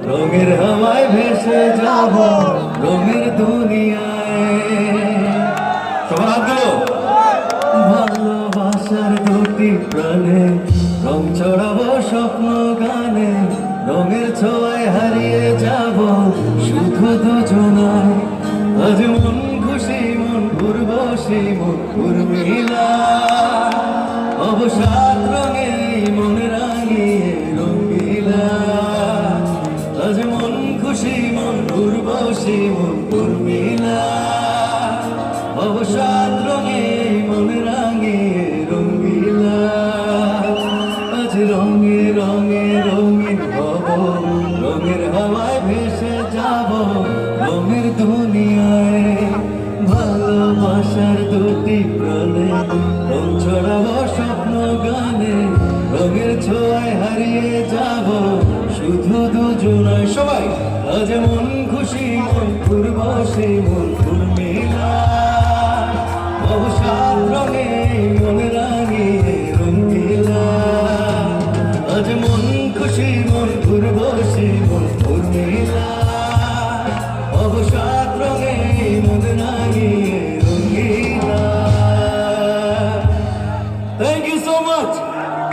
রঙের হাওয়ায় ভেসে যাব রঙের দুনিয়ায়। সবাই ভালোবাসার দুটি প্রাণে রং ছড়াবো স্বপ্ন গানে, রঙের ছোঁয়ায় হারিয়ে যাব শুধু দুজনায়। আজ মন খুশি মন উর্বশী মন উর্মিলা, অবসাদ রঙে মন রাঙিয়ে রঙিলা। আজ মন খুশি মন উর্বশী মন উর্মিলা, অবসাদ রঙে মন রাঙিয়ে রঙিলা। আজ রঙে রঙে রঙিন হব, রঙের হাওয়ায় ভেসে যাব রঙের দুনিয়ায়। ভালোবাসার দুটি প্রাণে রং ছড়াবো স্বপ্ন গানে, রঙের ছোঁয়ায় হারিয়ে যাব শুধু দুজনায়। সবাই আজ মন খুশি মন উর্বশী মন উর্মিলা, অবসাদ রঙে মন রাঙিয়ে রঙিলা। আজ মন